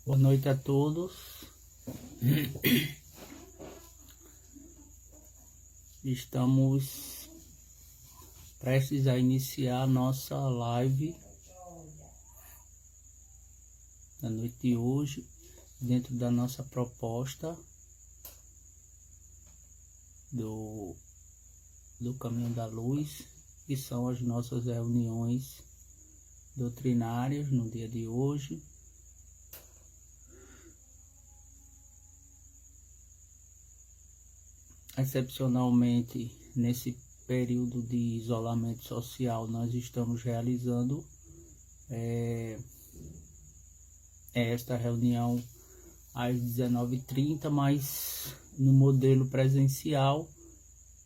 Boa noite a todos. Estamos prestes a iniciar nossa live da noite de hoje, dentro da nossa proposta do Caminho da Luz, que são as nossas reuniões doutrinárias no dia de hoje. Excepcionalmente, nesse período de isolamento social, nós estamos realizando esta reunião às 19h30, mas no modelo presencial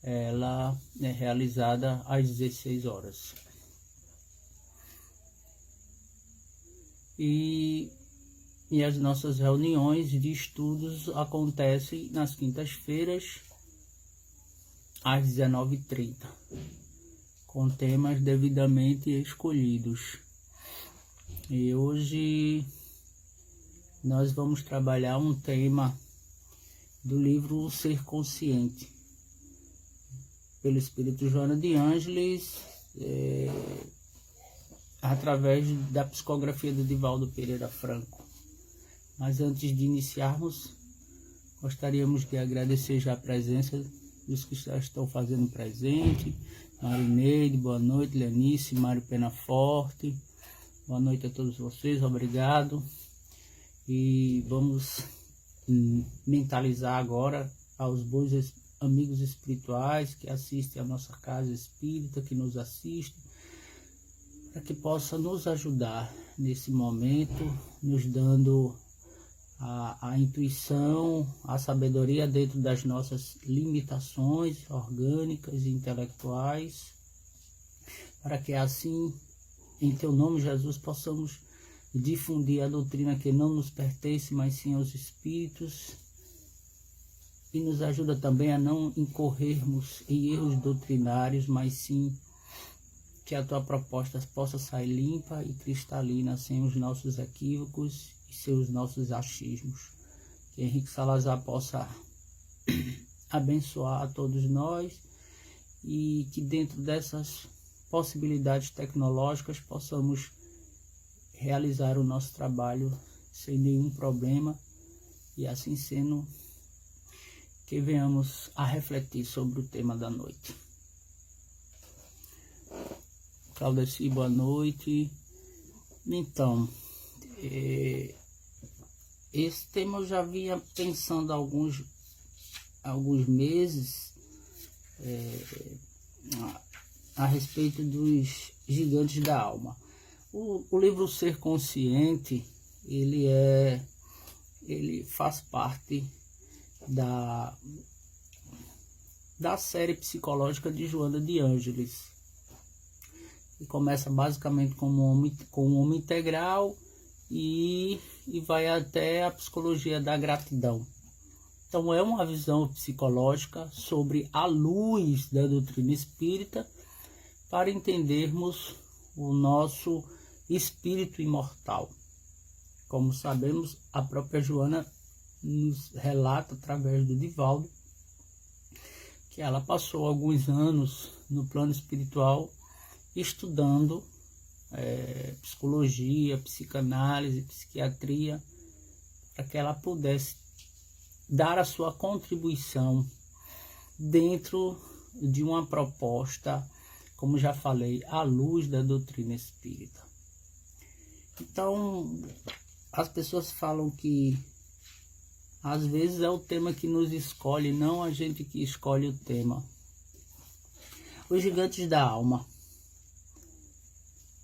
ela é realizada às 16 horas. E as nossas reuniões de estudos acontecem nas quintas-feiras, às 19h30, com temas devidamente escolhidos. E hoje nós vamos trabalhar um tema do livro O Ser Consciente, pelo Espírito Joana de Ângeles, através da psicografia do Divaldo Pereira Franco. Mas antes de iniciarmos, gostaríamos de agradecer já a presença dos que já estão fazendo presente. Marineide, boa noite. Lenice, Mário Penaforte, boa noite a todos vocês, obrigado. E vamos mentalizar agora aos bons amigos espirituais que assistem à nossa casa espírita, que nos assistem, para que possa nos ajudar nesse momento, nos dando a intuição, a sabedoria dentro das nossas limitações orgânicas e intelectuais, para que assim, em Teu nome, Jesus, possamos difundir a doutrina que não nos pertence, mas sim aos espíritos, e nos ajuda também a não incorrermos em erros doutrinários, mas sim que a Tua proposta possa sair limpa e cristalina, sem os nossos equívocos e seus nossos achismos. Que Henrique Salazar possa abençoar a todos nós e que dentro dessas possibilidades tecnológicas possamos realizar o nosso trabalho sem nenhum problema, e assim sendo, que venhamos a refletir sobre o tema da noite. Claudeci, boa noite. Então, esse tema eu já vinha pensando há alguns meses a respeito dos gigantes da alma. O livro Ser Consciente, ele faz parte da série psicológica de Joana de Ângeles, que começa basicamente com um homem integral e vai até a psicologia da gratidão. Então é uma visão psicológica sobre a luz da doutrina espírita, para entendermos o nosso espírito imortal. Como sabemos, a própria Joana nos relata através do Divaldo que ela passou alguns anos no plano espiritual estudando psicologia, psicanálise, psiquiatria, para que ela pudesse dar a sua contribuição dentro de uma proposta, como já falei, à luz da doutrina espírita. Então, as pessoas falam que às vezes é o tema que nos escolhe, não a gente que escolhe o tema. Os gigantes da alma.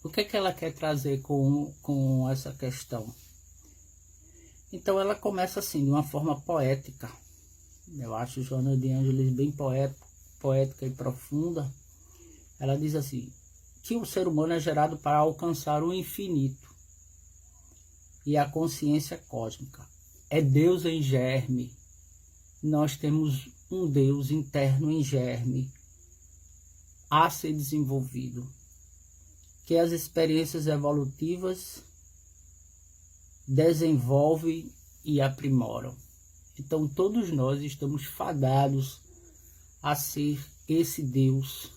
O que é que ela quer trazer com essa questão? Então ela começa assim, de uma forma poética. Eu acho Joana de Ângeles bem poética e profunda. Ela diz assim, que o ser humano é gerado para alcançar o infinito e a consciência cósmica. É Deus em germe. Nós temos um Deus interno em germe a ser desenvolvido. Que as experiências evolutivas desenvolvem e aprimoram. Então todos nós estamos fadados a ser esse Deus,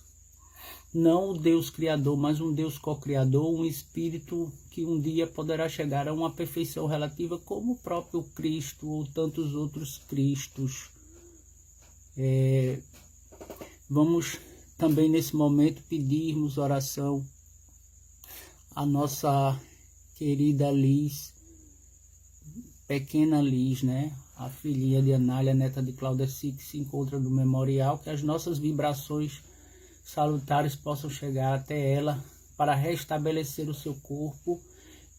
não o Deus criador, mas um Deus co-criador, um espírito que um dia poderá chegar a uma perfeição relativa, como o próprio Cristo ou tantos outros Cristos. Vamos também nesse momento pedirmos oração à nossa querida Liz, pequena Liz, né? A filhinha de Anália, neta de Claudeci, que se encontra no memorial, que as nossas vibrações salutares possam chegar até ela para restabelecer o seu corpo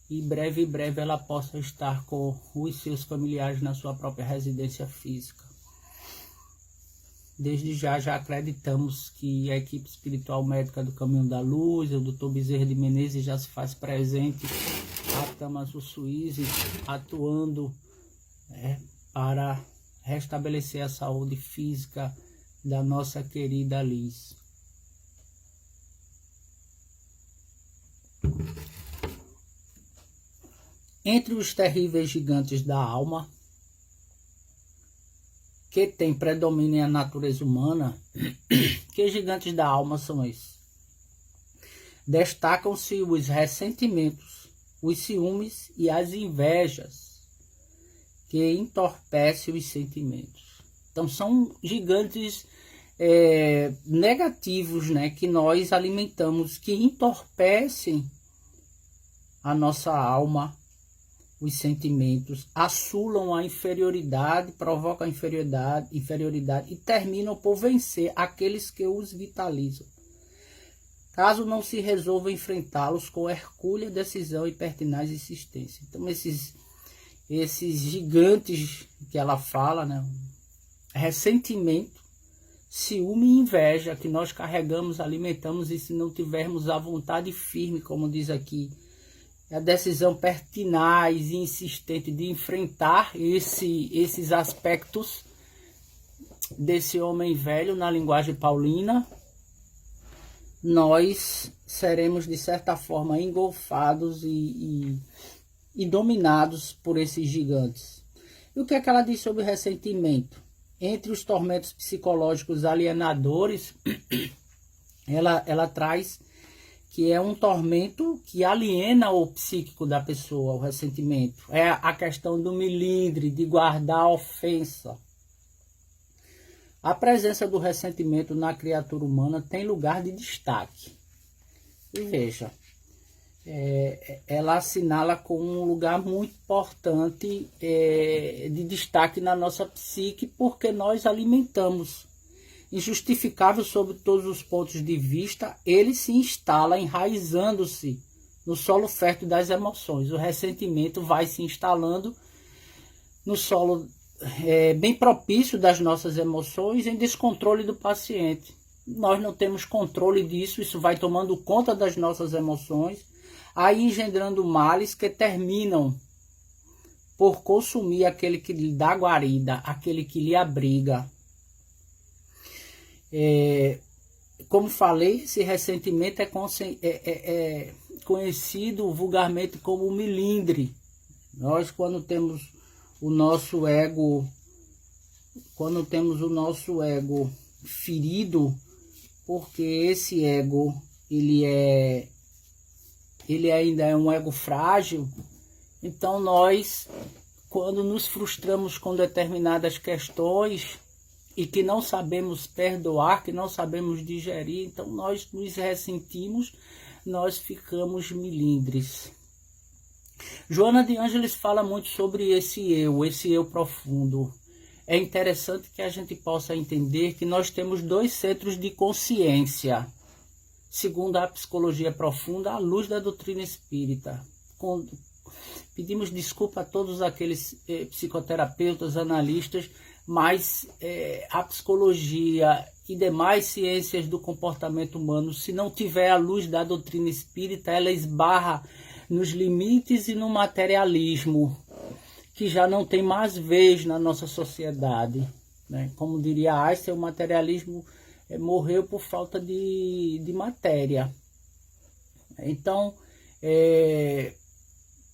e breve ela possa estar com os seus familiares na sua própria residência física. Desde já acreditamos que a equipe espiritual médica do Caminho da Luz, o Dr. Bezerra de Menezes já se faz presente, a Tamazu Suíze atuando para restabelecer a saúde física da nossa querida Liz. Entre os terríveis gigantes da alma, que tem predomínio na natureza humana, que gigantes da alma são esses? Destacam-se os ressentimentos, os ciúmes e as invejas, que entorpecem os sentimentos. Então são gigantes negativos, né, que nós alimentamos, que entorpecem a nossa alma, os sentimentos, assulam a inferioridade, provocam a inferioridade e terminam por vencer aqueles que os vitalizam, caso não se resolva enfrentá-los com hercúlea decisão e pertinaz insistência. Então esses gigantes que ela fala, né, ressentimento, ciúme e inveja que nós carregamos, alimentamos, e se não tivermos a vontade firme, como diz aqui, a decisão pertinaz e insistente de enfrentar esses aspectos desse homem velho na linguagem paulina, nós seremos de certa forma engolfados e dominados por esses gigantes. E o que é que ela diz sobre o ressentimento? Entre os tormentos psicológicos alienadores, ela traz que é um tormento que aliena o psíquico da pessoa, o ressentimento. É a questão do melindre, de guardar a ofensa. A presença do ressentimento na criatura humana tem lugar de destaque. E veja, ela assinala com um lugar muito importante de destaque na nossa psique, porque nós alimentamos. Injustificável sob todos os pontos de vista, ele se instala enraizando-se no solo fértil das emoções. O ressentimento vai se instalando no solo bem propício das nossas emoções, em descontrole do paciente. Nós não temos controle disso, isso vai tomando conta das nossas emoções, aí engendrando males que terminam por consumir aquele que lhe dá guarida, aquele que lhe abriga. Como falei, esse ressentimento é conhecido vulgarmente como melindre. Nós, quando temos o nosso ego ferido, porque esse ego ele ainda é um ego frágil, então nós, quando nos frustramos com determinadas questões e que não sabemos perdoar, que não sabemos digerir, então nós nos ressentimos, nós ficamos melindres. Joana de Ângeles fala muito sobre esse eu profundo. É interessante que a gente possa entender que nós temos dois centros de consciência, segundo a psicologia profunda, à luz da doutrina espírita. Pedimos desculpa a todos aqueles psicoterapeutas, analistas, mas a psicologia e demais ciências do comportamento humano, se não tiver a luz da doutrina espírita, ela esbarra nos limites e no materialismo, que já não tem mais vez na nossa sociedade, né? Como diria Einstein, o materialismo morreu por falta de matéria. Então,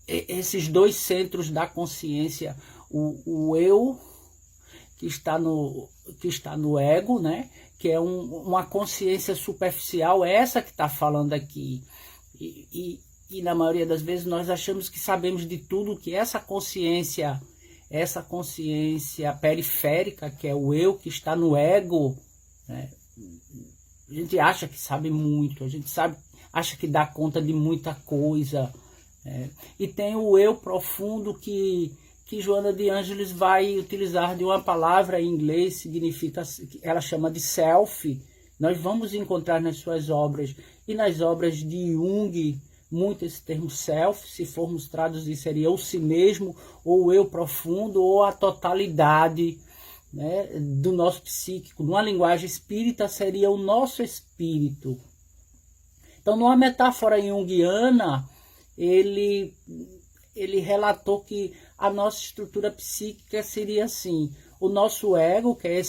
esses dois centros da consciência, o eu que está no ego, né? Que é uma consciência superficial, essa que está falando aqui. E na maioria das vezes nós achamos que sabemos de tudo, que essa consciência periférica, que é o eu que está no ego, né? A gente acha que sabe muito, a gente acha que dá conta de muita coisa. E tem o eu profundo que Joana de Ângeles vai utilizar de uma palavra em inglês, significa, ela chama de self. Nós vamos encontrar nas suas obras e nas obras de Jung muito esse termo self. Se formos traduzir, seria o si mesmo, ou o eu profundo, ou a totalidade, né, do nosso psíquico. Numa linguagem espírita, seria o nosso espírito. Então, numa metáfora junguiana, ele relatou que a nossa estrutura psíquica seria assim: o nosso ego, que é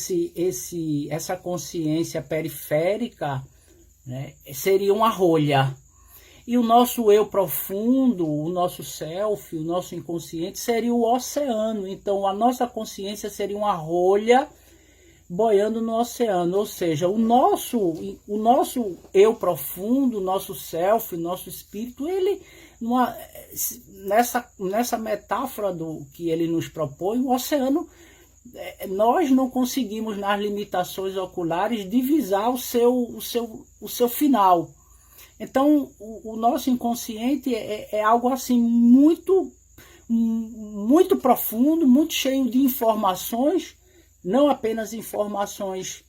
essa consciência periférica, né, seria uma rolha. E o nosso eu profundo, o nosso self, o nosso inconsciente, seria o oceano. Então, a nossa consciência seria uma rolha boiando no oceano. Ou seja, o nosso eu profundo, o nosso self, o nosso espírito, ele, nessa metáfora que ele nos propõe, o oceano, nós não conseguimos, nas limitações oculares, divisar o seu final. Então, o nosso inconsciente é algo assim muito, muito profundo, muito cheio de informações, não apenas informações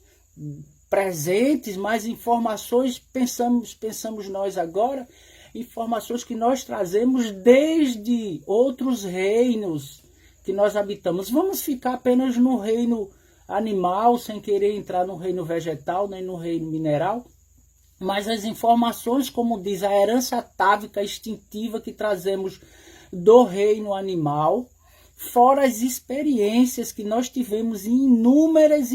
presentes, mas informações, pensamos nós agora, informações que nós trazemos desde outros reinos que nós habitamos. Vamos ficar apenas no reino animal, sem querer entrar no reino vegetal, nem no reino mineral. Mas as informações, como diz a herança atávica instintiva que trazemos do reino animal, fora as experiências que nós tivemos em inúmeras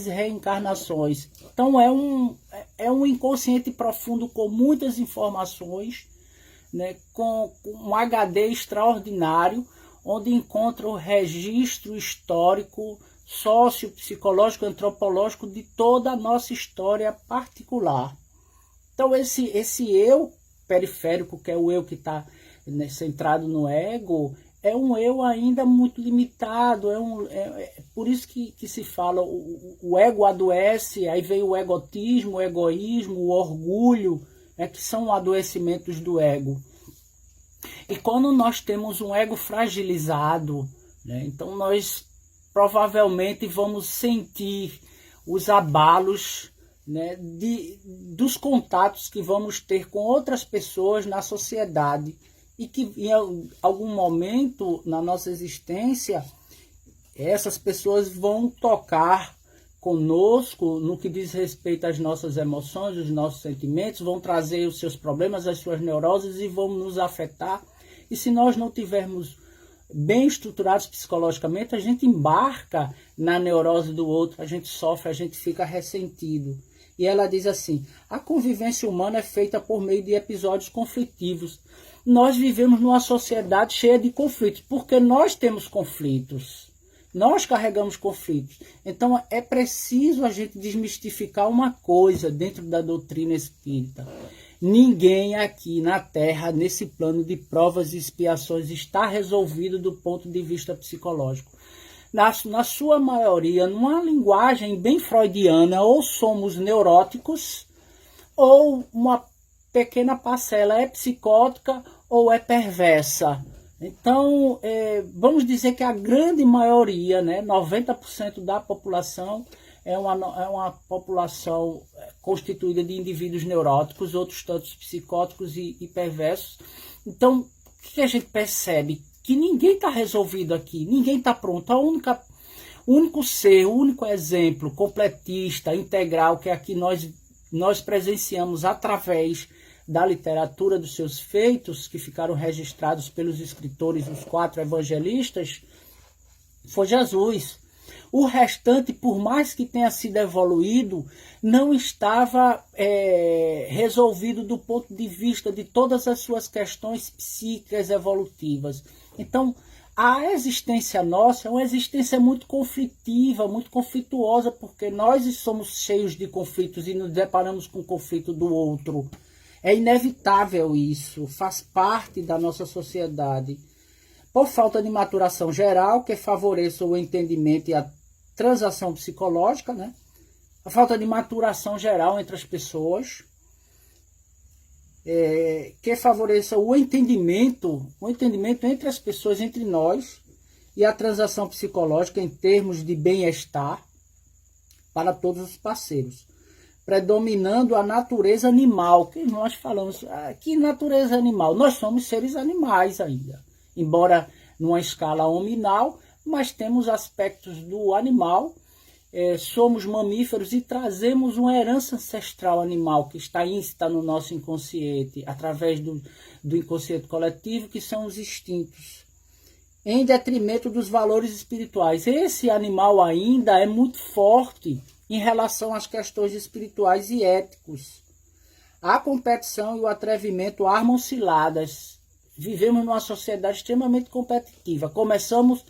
reencarnações. Então é um inconsciente profundo com muitas informações, né, com um HD extraordinário, onde encontra o registro histórico, sociopsicológico, antropológico de toda a nossa história particular. Então esse eu periférico, que é o eu que está, né, centrado no ego, é um eu ainda muito limitado. Por isso que se fala, o ego adoece, aí vem o egotismo, o egoísmo, o orgulho, que são adoecimentos do ego. E quando nós temos um ego fragilizado, né, então nós provavelmente vamos sentir os abalos, né, dos contatos que vamos ter com outras pessoas na sociedade, e que em algum momento na nossa existência essas pessoas vão tocar conosco no que diz respeito às nossas emoções, os nossos sentimentos, vão trazer os seus problemas, as suas neuroses e vão nos afetar. E se nós não tivermos bem estruturados psicologicamente, a gente embarca na neurose do outro, a gente sofre, a gente fica ressentido. E ela diz assim: a convivência humana é feita por meio de episódios conflitivos. Nós vivemos numa sociedade cheia de conflitos, porque nós temos conflitos, nós carregamos conflitos. Então é preciso a gente desmistificar uma coisa dentro da doutrina espírita: ninguém aqui na Terra, nesse plano de provas e expiações, está resolvido do ponto de vista psicológico. Na sua maioria, numa linguagem bem freudiana, ou somos neuróticos, ou uma pequena parcela é psicótica ou é perversa. Então, vamos dizer que a grande maioria, né, 90% da população, é uma população constituída de indivíduos neuróticos, outros tantos psicóticos e perversos. Então, o que a gente percebe? Que ninguém está resolvido aqui, ninguém está pronto. O único ser, o único exemplo completista, integral, que aqui nós presenciamos através da literatura, dos seus feitos, que ficaram registrados pelos escritores, os 4 evangelistas, foi Jesus. O restante, por mais que tenha sido evoluído, não estava resolvido do ponto de vista de todas as suas questões psíquicas evolutivas. Então, a existência nossa é uma existência muito conflitiva, muito conflituosa, porque nós somos cheios de conflitos e nos deparamos com o conflito do outro. É inevitável isso, faz parte da nossa sociedade. Por falta de maturação geral, que favoreça o entendimento e a transação psicológica, né? A falta de maturação geral entre as pessoas, que favoreça o entendimento entre as pessoas, entre nós, e a transação psicológica em termos de bem-estar para todos os parceiros, predominando a natureza animal, que nós falamos, que natureza animal? Nós somos seres animais ainda, embora numa escala hominal, mas temos aspectos do animal, somos mamíferos e trazemos uma herança ancestral animal que está íncita no nosso inconsciente, através do inconsciente coletivo, que são os instintos, em detrimento dos valores espirituais. Esse animal ainda é muito forte em relação às questões espirituais e éticos. A competição e o atrevimento armam ciladas. Vivemos numa sociedade extremamente competitiva. Começamos...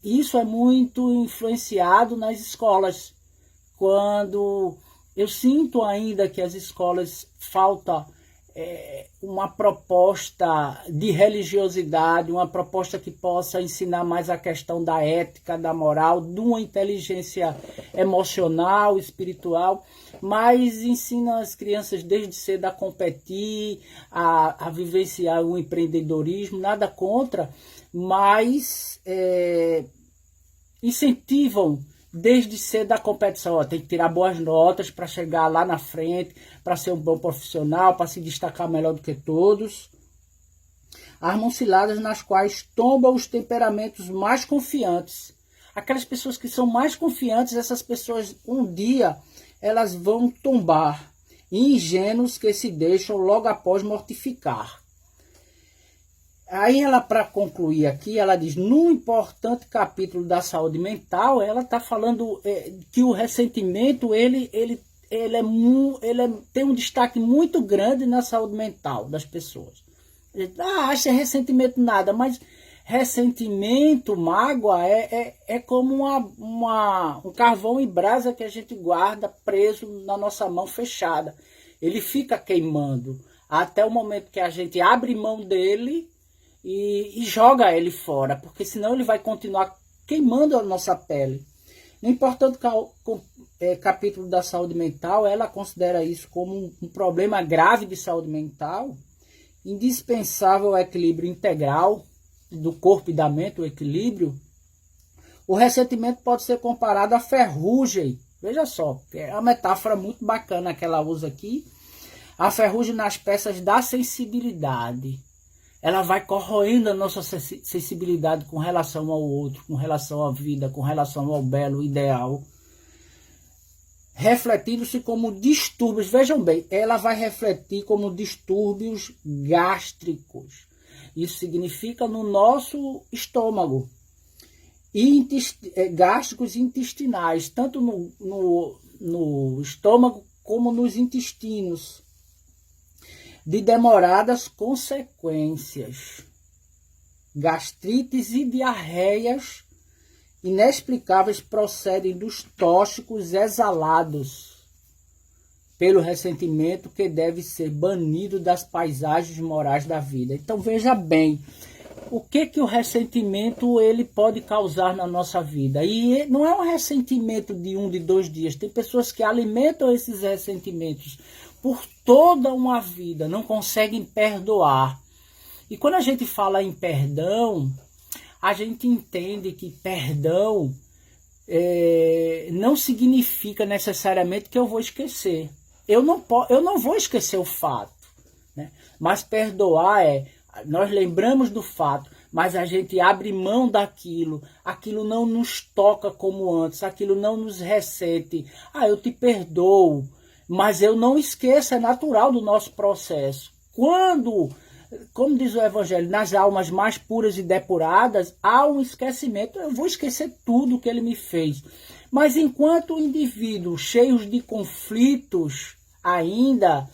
isso é muito influenciado nas escolas. Quando eu sinto ainda que as escolas falta uma proposta de religiosidade, uma proposta que possa ensinar mais a questão da ética, da moral, de uma inteligência emocional, espiritual, mas ensina as crianças desde cedo a competir, a vivenciar o empreendedorismo, nada contra, mas incentivam desde cedo a competição. Tem que tirar boas notas para chegar lá na frente, para ser um bom profissional, para se destacar melhor do que todos. Armam ciladas nas quais tombam os temperamentos mais confiantes. Aquelas pessoas que são mais confiantes, essas pessoas um dia elas vão tombar. Ingênuos que se deixam logo após mortificar. Aí ela, para concluir aqui, ela diz, no importante capítulo da saúde mental, ela está falando que o ressentimento ele tem um destaque muito grande na saúde mental das pessoas. Acha ressentimento nada, mas ressentimento, mágoa, é como um carvão em brasa que a gente guarda preso na nossa mão fechada. Ele fica queimando até o momento que a gente abre mão dele e joga ele fora, porque senão ele vai continuar queimando a nossa pele. No importante capítulo da saúde mental, ela considera isso como um problema grave de saúde mental, indispensável ao equilíbrio integral do corpo e da mente, o equilíbrio. O ressentimento pode ser comparado à ferrugem. Veja só, é uma metáfora muito bacana que ela usa aqui. A ferrugem nas peças da sensibilidade. Ela vai corroendo a nossa sensibilidade com relação ao outro, com relação à vida, com relação ao belo ideal. Refletindo-se como distúrbios, vejam bem, ela vai refletir como distúrbios gástricos. Isso significa no nosso estômago. Gástricos e intestinais, tanto no estômago como nos intestinos. De demoradas consequências, gastrites e diarreias inexplicáveis procedem dos tóxicos exalados pelo ressentimento, que deve ser banido das paisagens morais da vida. Então veja bem, o que o ressentimento ele pode causar na nossa vida. E não é um ressentimento de 1, de 2 dias. Tem pessoas que alimentam esses ressentimentos por toda uma vida, não conseguem perdoar. E quando a gente fala em perdão, a gente entende que perdão não significa necessariamente que eu vou esquecer. Eu não vou esquecer o fato, né? Mas perdoar nós lembramos do fato, mas a gente abre mão daquilo, aquilo não nos toca como antes, aquilo não nos ressente. Eu te perdoo, mas eu não esqueço, é natural do nosso processo. Quando como diz o Evangelho, nas almas mais puras e depuradas, há um esquecimento. Eu vou esquecer tudo que ele me fez. Mas enquanto indivíduos cheios de conflitos ainda,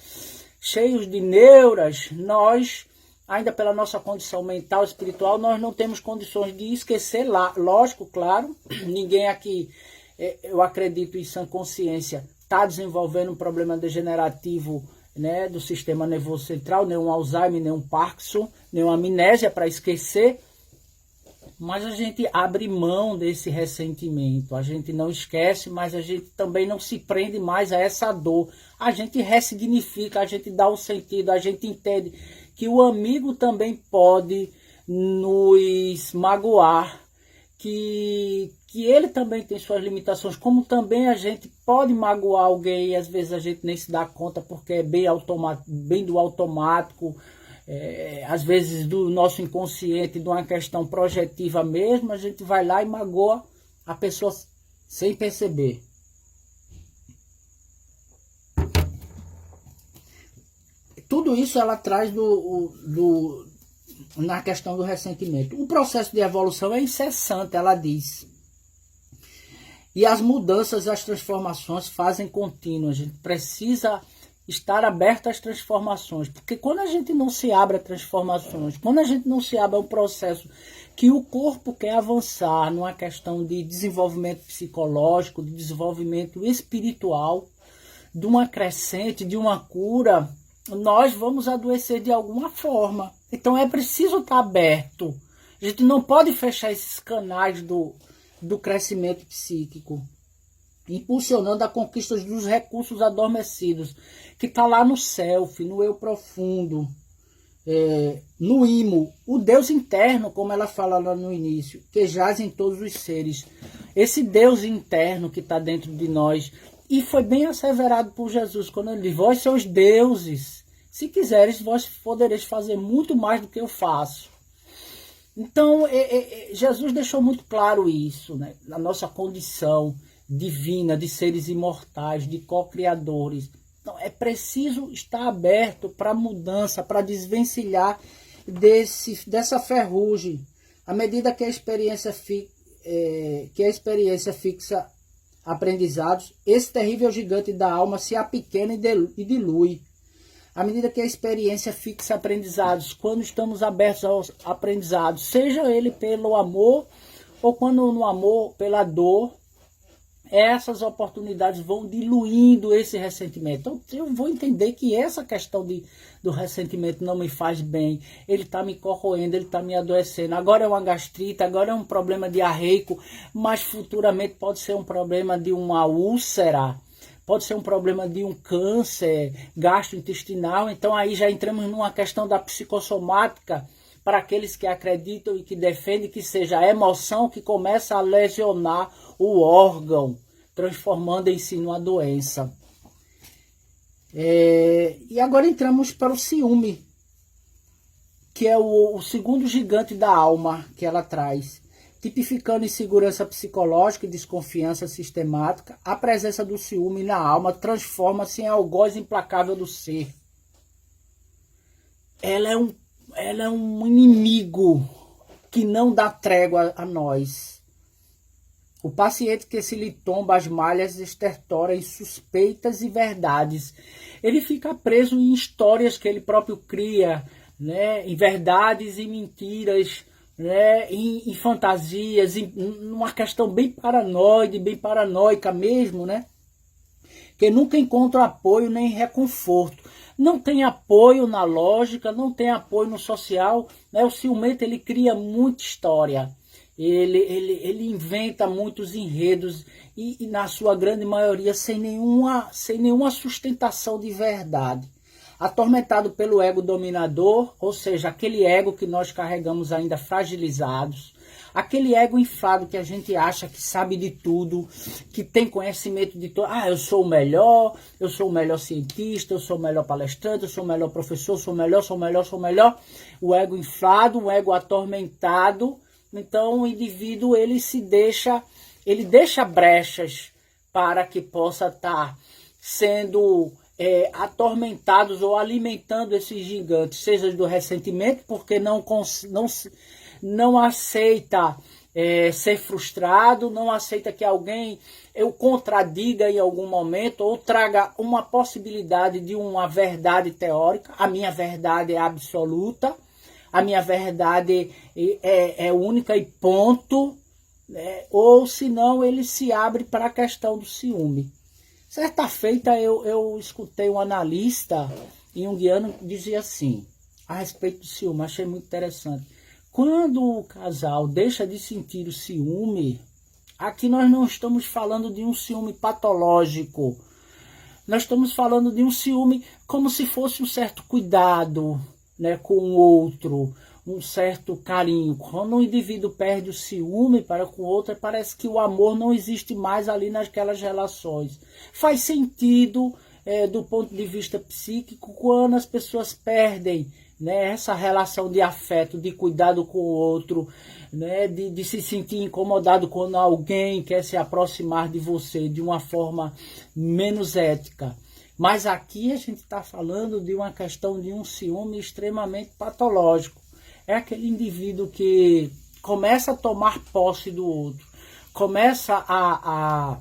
cheios de neuras, nós, ainda pela nossa condição mental, espiritual, nós não temos condições de esquecer lá. Lógico, claro, ninguém aqui, eu acredito em sã consciência, está desenvolvendo um problema degenerativo, né, do sistema nervoso central, nem um Alzheimer, nem um Parkinson, nem uma amnésia para esquecer, mas a gente abre mão desse ressentimento, a gente não esquece, mas a gente também não se prende mais a essa dor, a gente ressignifica, a gente dá um sentido, a gente entende que o amigo também pode nos magoar, que ele também tem suas limitações, como também a gente pode magoar alguém e às vezes a gente nem se dá conta porque é bem do automático, às vezes do nosso inconsciente, de uma questão projetiva mesmo, a gente vai lá e magoa a pessoa sem perceber. Tudo isso ela traz na questão do ressentimento. O processo de evolução é incessante, ela diz. E as mudanças, as transformações fazem contínuo. A gente precisa estar aberto às transformações. Porque quando a gente não se abre a transformações, quando a gente não se abre a um processo que o corpo quer avançar numa questão de desenvolvimento psicológico, de desenvolvimento espiritual, de uma crescente, de uma cura, nós vamos adoecer de alguma forma. Então é preciso estar aberto. A gente não pode fechar esses canais do crescimento psíquico, impulsionando a conquista dos recursos adormecidos, que está lá no self, no eu profundo, no imo, o Deus interno, como ela fala lá no início, que jaz em todos os seres. Esse Deus interno que está dentro de nós, e foi bem asseverado por Jesus, quando ele diz, vós sois deuses, se quiseres, vós podereis fazer muito mais do que eu faço. Então, Jesus deixou muito claro isso, né? Na nossa condição divina, de seres imortais, de co-criadores. Então, é preciso estar aberto para mudança, para desvencilhar dessa ferrugem. À medida que a experiência fixa aprendizados, esse terrível gigante da alma se apequena e dilui. À medida que a experiência fixa aprendizados, quando estamos abertos aos aprendizados, seja ele pelo amor ou quando no amor pela dor, essas oportunidades vão diluindo esse ressentimento. Então eu vou entender que essa questão do ressentimento não me faz bem, ele está me corroendo, ele está me adoecendo. Agora é uma gastrite, agora é um problema diarreico, mas futuramente pode ser um problema de uma úlcera, pode ser um problema de um câncer gastrointestinal. Então aí já entramos numa questão da psicossomática, para aqueles que acreditam e que defendem que seja a emoção que começa a lesionar o órgão, transformando em si numa doença. E agora entramos para o ciúme, que é o segundo gigante da alma que ela traz. Tipificando insegurança psicológica e desconfiança sistemática, a presença do ciúme na alma transforma-se em algoz implacável do ser. Ela é um inimigo que não dá trégua a nós. O paciente que se lhe tomba as malhas estertora em suspeitas e verdades. Ele fica preso em histórias que ele próprio cria, né? Em verdades e mentiras, né? Em fantasias, numa questão bem paranoide, bem paranoica mesmo, né? Que nunca encontra apoio nem reconforto. Não tem apoio na lógica, não tem apoio no social, né? O ciumento, ele cria muita história, ele inventa muitos enredos e na sua grande maioria sem nenhuma sustentação de verdade. Atormentado pelo ego dominador, ou seja, aquele ego que nós carregamos ainda fragilizados, aquele ego inflado que a gente acha que sabe de tudo, que tem conhecimento de tudo. Ah, eu sou o melhor cientista, eu sou o melhor palestrante, eu sou o melhor professor, sou o melhor. O ego inflado, o ego atormentado. Então o indivíduo ele deixa brechas para que possa estar sendo atormentados ou alimentando esses gigantes, seja do ressentimento, porque não aceita ser frustrado, não aceita que alguém o contradiga em algum momento ou traga uma possibilidade de uma verdade teórica. A minha verdade é absoluta, a minha verdade é única e ponto, né? Ou senão ele se abre para a questão do ciúme. Certa feita eu escutei um analista junguiano que dizia assim, a respeito do ciúme, achei muito interessante. Quando o casal deixa de sentir o ciúme, aqui nós não estamos falando de um ciúme patológico. Nós estamos falando de um ciúme como se fosse um certo cuidado, né, com o outro, um certo carinho. Quando o indivíduo perde o ciúme para com o outro, parece que o amor não existe mais ali naquelas relações. Faz sentido do ponto de vista psíquico quando as pessoas perdem, né, essa relação de afeto, de cuidado com o outro, né, de se sentir incomodado quando alguém quer se aproximar de você de uma forma menos ética. Mas aqui a gente está falando de uma questão de um ciúme extremamente patológico. É aquele indivíduo que começa a tomar posse do outro, começa a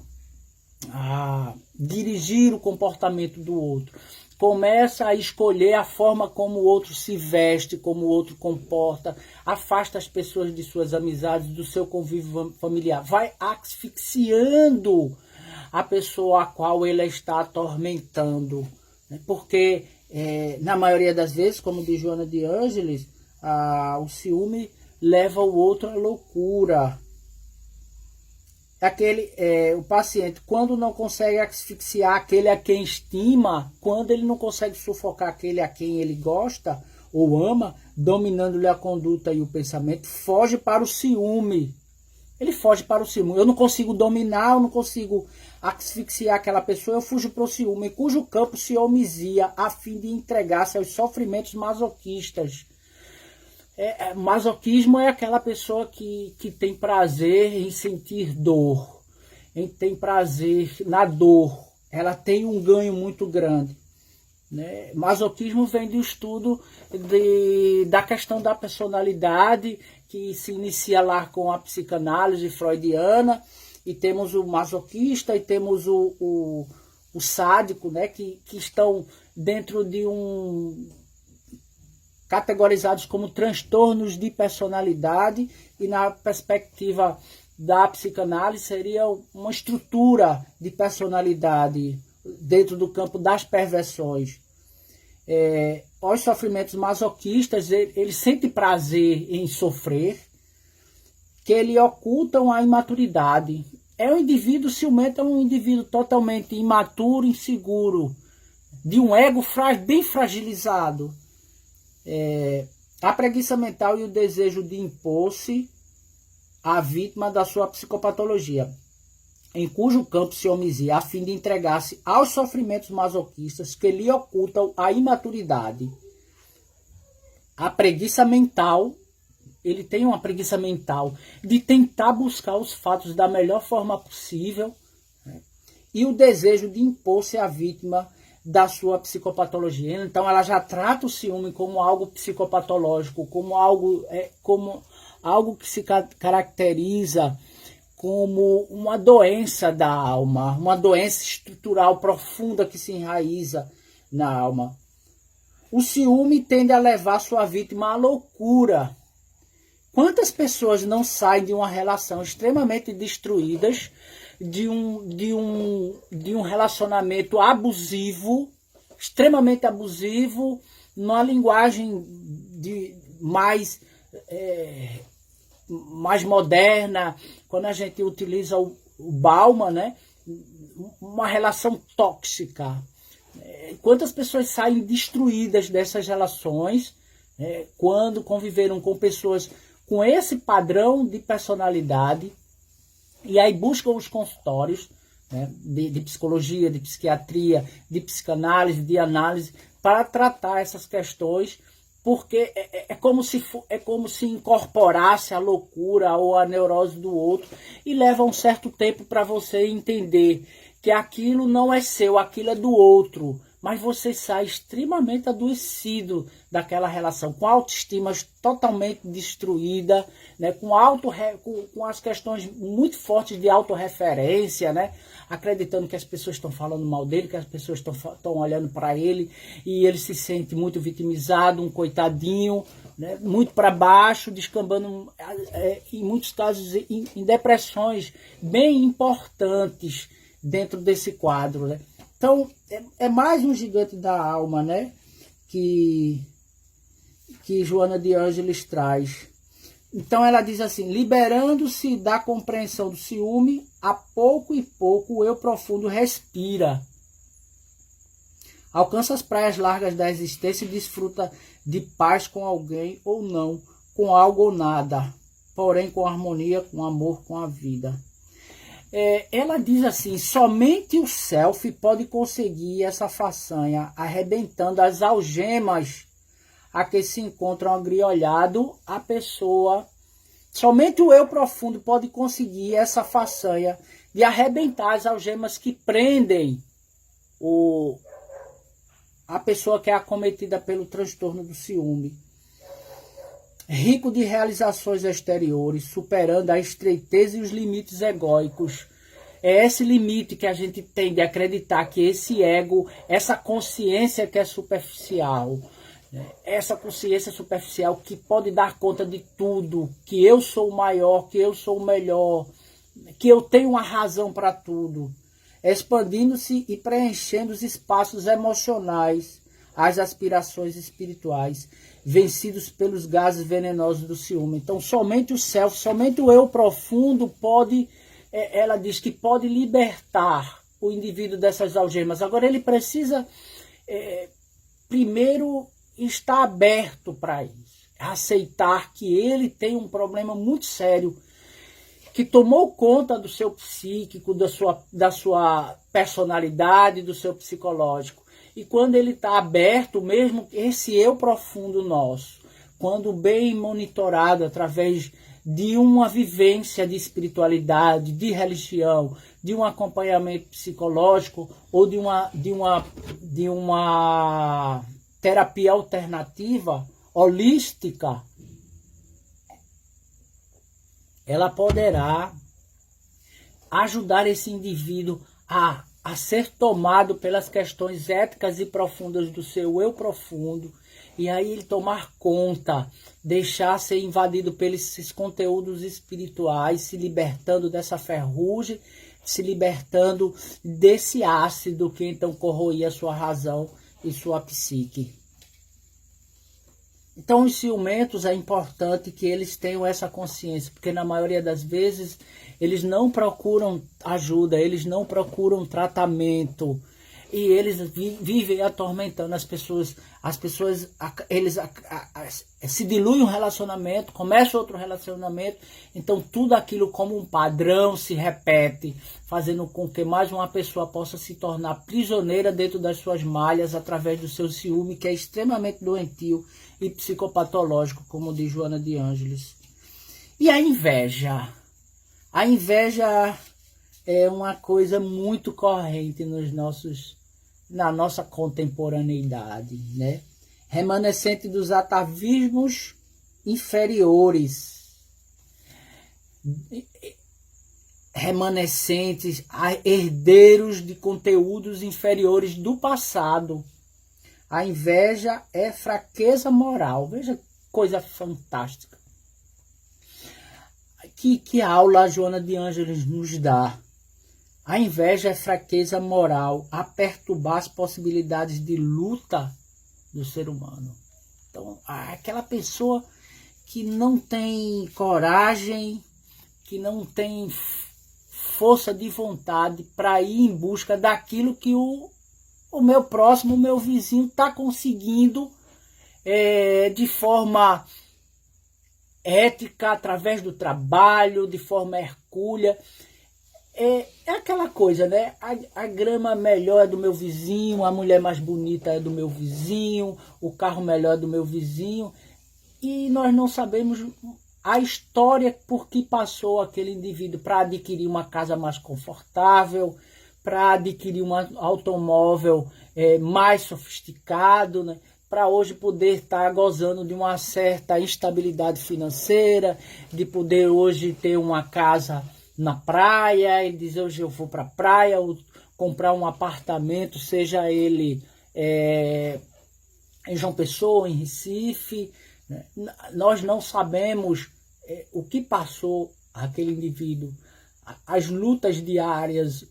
dirigir o comportamento do outro, começa a escolher a forma como o outro se veste, como o outro comporta, afasta as pessoas de suas amizades, do seu convívio familiar, vai asfixiando a pessoa a qual ele está atormentando, né? Porque na maioria das vezes, como diz Joana de Ângeles, o ciúme leva o outro à loucura. O paciente, quando não consegue asfixiar aquele a quem estima, quando ele não consegue sufocar aquele a quem ele gosta ou ama, dominando-lhe a conduta e o pensamento, foge para o ciúme. Ele foge para o ciúme. Eu não consigo dominar, eu não consigo asfixiar aquela pessoa, eu fujo para o ciúme, cujo campo se homizia a fim de entregar-se aos sofrimentos masoquistas. Masoquismo é aquela pessoa que tem prazer em sentir dor, tem prazer na dor, ela tem um ganho muito grande, né? Masoquismo vem do estudo da questão da personalidade, que se inicia lá com a psicanálise freudiana, e temos o masoquista e temos o sádico, né? que estão dentro de categorizados como transtornos de personalidade, e na perspectiva da psicanálise seria uma estrutura de personalidade dentro do campo das perversões. Os sofrimentos masoquistas, ele sente prazer em sofrer, que ele ocultam a imaturidade. Um indivíduo ciumento, é um indivíduo totalmente imaturo, inseguro, de um ego bem fragilizado. A preguiça mental e o desejo de impor-se à vítima da sua psicopatologia, em cujo campo se homizia a fim de entregar-se aos sofrimentos masoquistas que lhe ocultam a imaturidade. A preguiça mental, ele tem uma preguiça mental de tentar buscar os fatos da melhor forma possível, né? E o desejo de impor-se à vítima da sua psicopatologia. Então ela já trata o ciúme como algo psicopatológico, como algo que se caracteriza como uma doença da alma, uma doença estrutural profunda que se enraiza na alma. O ciúme tende a levar sua vítima à loucura. Quantas pessoas não saem de uma relação extremamente destruídas, de um relacionamento abusivo, extremamente abusivo, numa linguagem mais moderna, quando a gente utiliza o Bauman, né? Uma relação tóxica. Quantas pessoas saem destruídas dessas relações, quando conviveram com pessoas com esse padrão de personalidade, e aí buscam os consultórios, né, de psicologia, de psiquiatria, de psicanálise, de análise, para tratar essas questões, porque é como se incorporasse a loucura ou a neurose do outro, e leva um certo tempo para você entender que aquilo não é seu, aquilo é do outro, mas você sai extremamente adoecido daquela relação, com a autoestima totalmente destruída, né? Com as questões muito fortes de autorreferência, né? Acreditando que as pessoas estão falando mal dele, que as pessoas estão olhando para ele, e ele se sente muito vitimizado, um coitadinho, né? Muito para baixo, descambando, em muitos casos, em depressões bem importantes dentro desse quadro, né? Então, é mais um gigante da alma, né? Que Joana de Ângeles traz. Então, ela diz assim: liberando-se da compreensão do ciúme, a pouco e pouco o eu profundo respira. Alcança as praias largas da existência e desfruta de paz com alguém ou não, com algo ou nada, porém com harmonia, com amor, com a vida. Ela diz assim: somente o self pode conseguir essa façanha, arrebentando as algemas a que se encontram agriolhado a pessoa. Somente o eu profundo pode conseguir essa façanha de arrebentar as algemas que prendem a pessoa que é acometida pelo transtorno do ciúme. Rico de realizações exteriores, superando a estreiteza e os limites egóicos. É esse limite que a gente tem de acreditar que esse ego, essa consciência que é superficial, essa consciência superficial que pode dar conta de tudo, que eu sou o maior, que eu sou o melhor, que eu tenho uma razão para tudo, expandindo-se e preenchendo os espaços emocionais, as aspirações espirituais, vencidos pelos gases venenosos do ciúme. Então, somente o self, somente o eu profundo pode, ela diz que pode libertar o indivíduo dessas algemas. Agora, ele precisa, primeiro, estar aberto para isso, aceitar que ele tem um problema muito sério, que tomou conta do seu psíquico, da sua personalidade, do seu psicológico. E quando ele está aberto, mesmo esse eu profundo nosso, quando bem monitorado através de uma vivência de espiritualidade, de religião, de um acompanhamento psicológico ou de uma terapia alternativa, holística, ela poderá ajudar esse indivíduo a ser tomado pelas questões éticas e profundas do seu eu profundo, e aí ele tomar conta, deixar ser invadido pelos conteúdos espirituais, se libertando dessa ferrugem, se libertando desse ácido que então corroía sua razão e sua psique. Então, os ciumentos é importante que eles tenham essa consciência, porque na maioria das vezes eles não procuram ajuda, eles não procuram tratamento, e eles vivem atormentando as pessoas. Eles se diluem um relacionamento, começa outro relacionamento, então tudo aquilo como um padrão se repete, fazendo com que mais uma pessoa possa se tornar prisioneira dentro das suas malhas através do seu ciúme, que é extremamente doentio e psicopatológico, como diz Joana de Ângeles. E a inveja? A inveja é uma coisa muito corrente na nossa contemporaneidade, né? Remanescente dos atavismos inferiores, remanescentes, herdeiros de conteúdos inferiores do passado. A inveja é fraqueza moral. Veja que coisa fantástica. Que aula a Joana de Ângeles nos dá. A inveja é fraqueza moral a perturbar as possibilidades de luta do ser humano. Então, aquela pessoa que não tem coragem, que não tem força de vontade para ir em busca daquilo que o meu próximo, o meu vizinho está conseguindo de forma ética, através do trabalho, de forma hercúlea. É aquela coisa, né? A grama melhor é do meu vizinho, a mulher mais bonita é do meu vizinho, o carro melhor é do meu vizinho. E nós não sabemos a história por que passou aquele indivíduo para adquirir uma casa mais confortável, para adquirir um automóvel mais sofisticado, né? Para hoje poder estar gozando de uma certa estabilidade financeira, de poder hoje ter uma casa na praia. Ele diz, hoje eu vou para a praia, ou comprar um apartamento, seja ele em João Pessoa, em Recife. Nós não sabemos o que passou aquele indivíduo, as lutas diárias,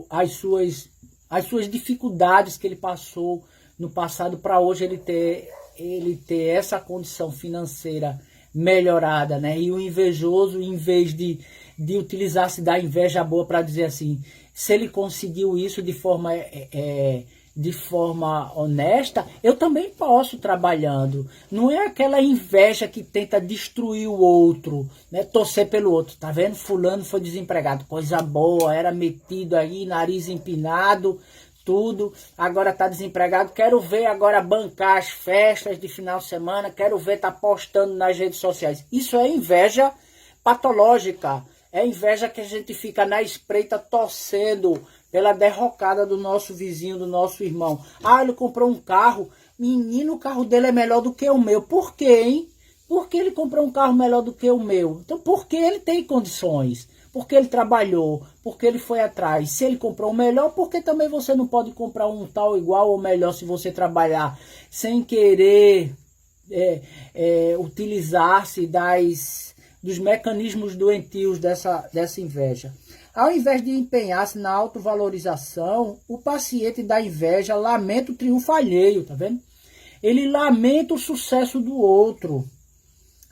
as suas dificuldades que ele passou no passado, para hoje ele ter essa condição financeira melhorada, né? E o invejoso, em vez de utilizar-se da inveja boa para dizer assim, se ele conseguiu isso de forma honesta, eu também posso trabalhando. Não é aquela inveja que tenta destruir o outro, né? Torcer pelo outro. Tá vendo? Fulano foi desempregado, coisa boa, era metido aí, nariz empinado, tudo, agora tá desempregado. Quero ver agora bancar as festas de final de semana, quero ver tá postando nas redes sociais. Isso é inveja patológica, é inveja que a gente fica na espreita torcendo pela derrocada do nosso vizinho, do nosso irmão. Ah, ele comprou um carro, menino, o carro dele é melhor do que o meu. Por quê, hein? Por que ele comprou um carro melhor do que o meu? Então, porque ele tem condições, porque ele trabalhou, porque ele foi atrás. Se ele comprou o melhor, porque também você não pode comprar um tal igual ou melhor se você trabalhar sem querer utilizar-se dos mecanismos doentios dessa inveja. Ao invés de empenhar-se na autovalorização, o paciente da inveja lamenta o triunfo alheio, tá vendo? Ele lamenta o sucesso do outro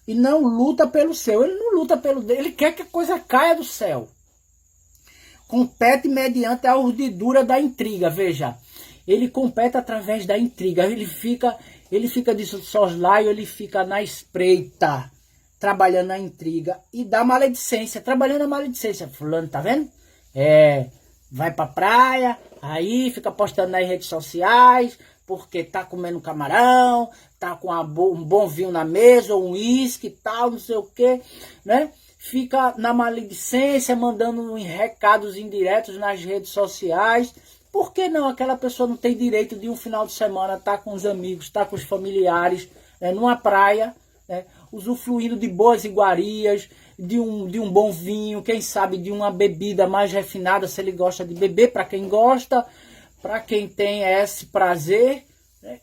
e não luta pelo seu. Ele não luta pelo dele, ele quer que a coisa caia do céu. Compete mediante a urdidura da intriga, veja. Ele compete através da intriga, ele fica de soslaio, ele fica na espreita, trabalhando na intriga e da maledicência, trabalhando a maledicência. Fulano, tá vendo? Vai pra praia, aí fica postando nas redes sociais, porque tá comendo camarão, tá com um bom vinho na mesa, ou um uísque e tal, não sei o que, né? Fica na maledicência, mandando recados indiretos nas redes sociais. Por que não? Aquela pessoa não tem direito de um final de semana estar com os amigos, estar com os familiares, numa praia, né? Usufruindo de boas iguarias, de um bom vinho, quem sabe de uma bebida mais refinada, se ele gosta de beber, para quem gosta, para quem tem esse prazer.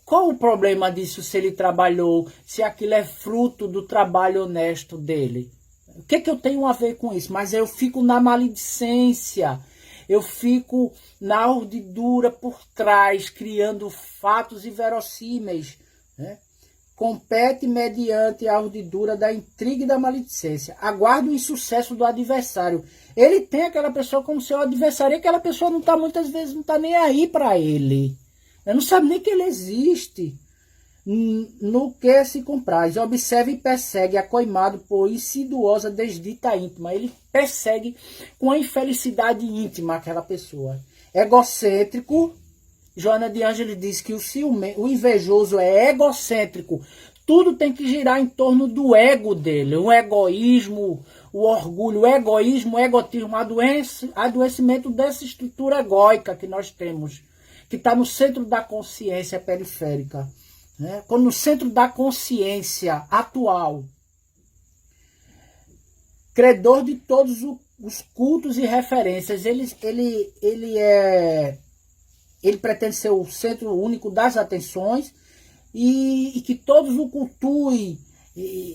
Qual o problema disso se ele trabalhou, se aquilo é fruto do trabalho honesto dele? O que eu tenho a ver com isso? Mas eu fico na maledicência, eu fico na urdidura por trás, criando fatos inverossímeis, né? Compete mediante a urdidura da intriga e da maledicência. Aguarda o insucesso do adversário. Ele tem aquela pessoa como seu adversário, e aquela pessoa não tá, muitas vezes não está nem aí para ele. Ele não sabe nem que ele existe. No que se compraz. Observa e persegue, acoimado por insidiosa desdita íntima. Ele persegue com a infelicidade íntima aquela pessoa. Egocêntrico. Joana de Ângeles diz que o invejoso é egocêntrico. Tudo tem que girar em torno do ego dele. O egoísmo, o orgulho, o egoísmo, o egotismo, adoecimento dessa estrutura egóica que nós temos, que está no centro da consciência periférica, né? Quando no centro da consciência atual, credor de todos os cultos e referências, ele pretende ser o centro único das atenções e que todos o cultuem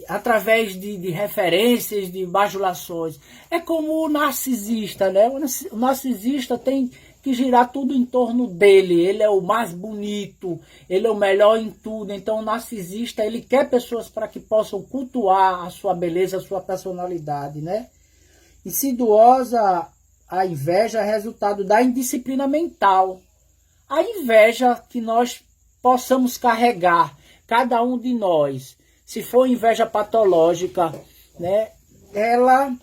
através de referências, de bajulações. É como o narcisista, né? O narcisista tem que girar tudo em torno dele. Ele é o mais bonito, ele é o melhor em tudo. Então o narcisista, ele quer pessoas para que possam cultuar a sua beleza, a sua personalidade, né? Insidiosa a inveja é resultado da indisciplina mental. A inveja que nós possamos carregar, cada um de nós, se for inveja patológica, né, ela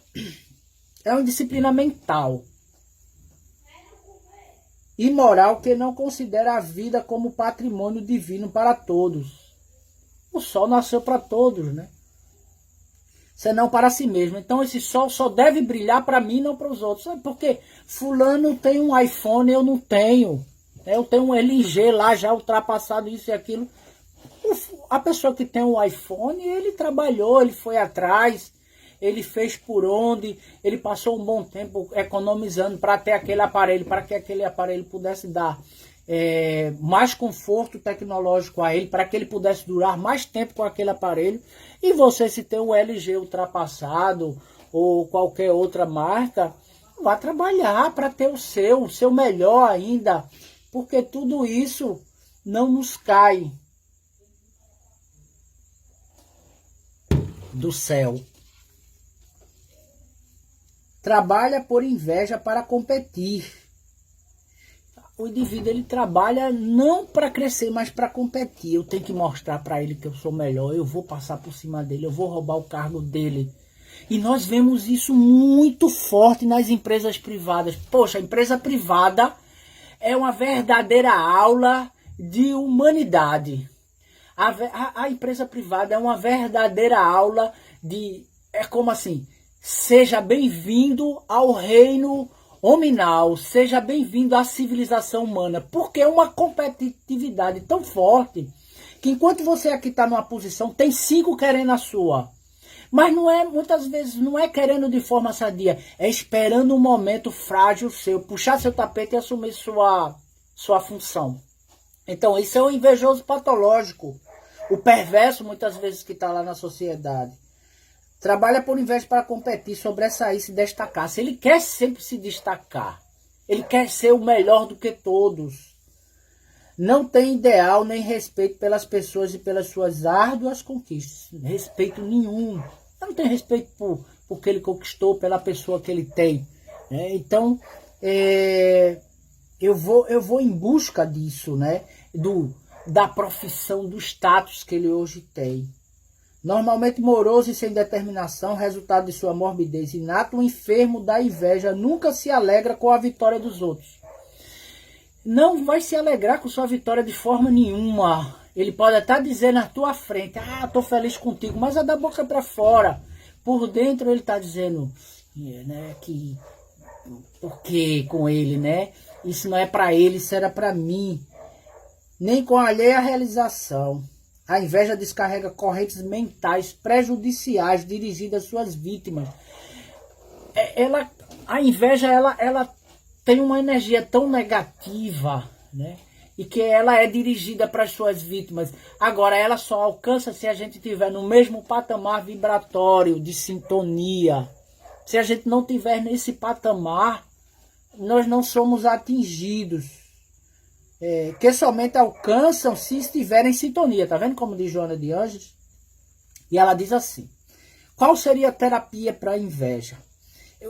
é uma disciplina mental. Imoral que não considera a vida como patrimônio divino para todos. O sol nasceu para todos, né? Senão para si mesmo. Então esse sol só deve brilhar para mim, não para os outros. Sabe por quê? Fulano tem um iPhone, eu não tenho. Eu tenho um LG lá já ultrapassado isso e aquilo. A pessoa que tem um iPhone, ele trabalhou, ele foi atrás, ele fez por onde, ele passou um bom tempo economizando para ter aquele aparelho, para que aquele aparelho pudesse dar mais conforto tecnológico a ele, para que ele pudesse durar mais tempo com aquele aparelho. E você, se tem um LG ultrapassado ou qualquer outra marca, vá trabalhar para ter o seu melhor ainda, porque tudo isso não nos cai do céu. Trabalha por inveja para competir. O indivíduo, ele trabalha não para crescer, mas para competir. Eu tenho que mostrar para ele que eu sou melhor, eu vou passar por cima dele, eu vou roubar o cargo dele. E nós vemos isso muito forte nas empresas privadas. Poxa, a empresa privada é uma verdadeira aula de humanidade. A empresa privada é uma verdadeira aula de... É como assim, seja bem-vindo ao reino hominal, seja bem-vindo à civilização humana, porque é uma competitividade tão forte que enquanto você aqui está numa posição, tem 5 querendo a sua. Mas não é, muitas vezes, não é querendo de forma sadia, é esperando um momento frágil seu, puxar seu tapete e assumir sua função. Então isso é um invejoso patológico, o perverso muitas vezes que está lá na sociedade. Trabalha por inveja para competir, sobressair, se destacar. Se ele quer sempre se destacar, ele quer ser o melhor do que todos. Não tem ideal nem respeito pelas pessoas e pelas suas árduas conquistas. Respeito nenhum. Não tem respeito por que ele conquistou, pela pessoa que ele tem. Então, eu vou em busca disso, né? Da profissão, do status que ele hoje tem. Normalmente moroso e sem determinação, resultado de sua morbidez inata, o enfermo da inveja nunca se alegra com a vitória dos outros. Não vai se alegrar com sua vitória de forma nenhuma. Ele pode até dizer na tua frente, estou feliz contigo, mas é da boca para fora. Por dentro ele está dizendo, né, que porque com ele, né? Isso não é para ele, isso era para mim. Nem com a alheia realização. A inveja descarrega correntes mentais prejudiciais dirigidas às suas vítimas. A inveja ela tem uma energia tão negativa, né? E que ela é dirigida para as suas vítimas. Agora, ela só alcança se a gente estiver no mesmo patamar vibratório de sintonia. Se a gente não estiver nesse patamar, nós não somos atingidos. Que somente alcançam se estiverem em sintonia. Tá vendo como diz Joana de Ângeles? E ela diz assim: qual seria a terapia para a inveja?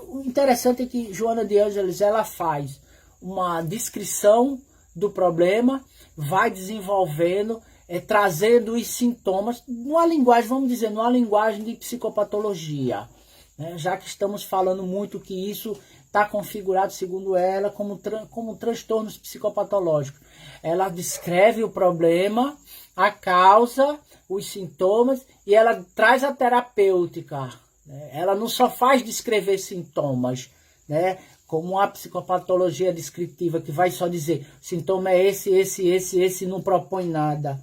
O interessante é que Joana de Ângeles, ela faz uma descrição do problema, vai desenvolvendo, trazendo os sintomas, numa linguagem, vamos dizer, numa linguagem de psicopatologia, né? Já que estamos falando muito que isso está configurado, segundo ela, como transtornos psicopatológicos. Ela descreve o problema, a causa, os sintomas, e ela traz a terapêutica. Né? Ela não só faz descrever sintomas, né? Como a psicopatologia descritiva, que vai só dizer, sintoma é esse, não propõe nada.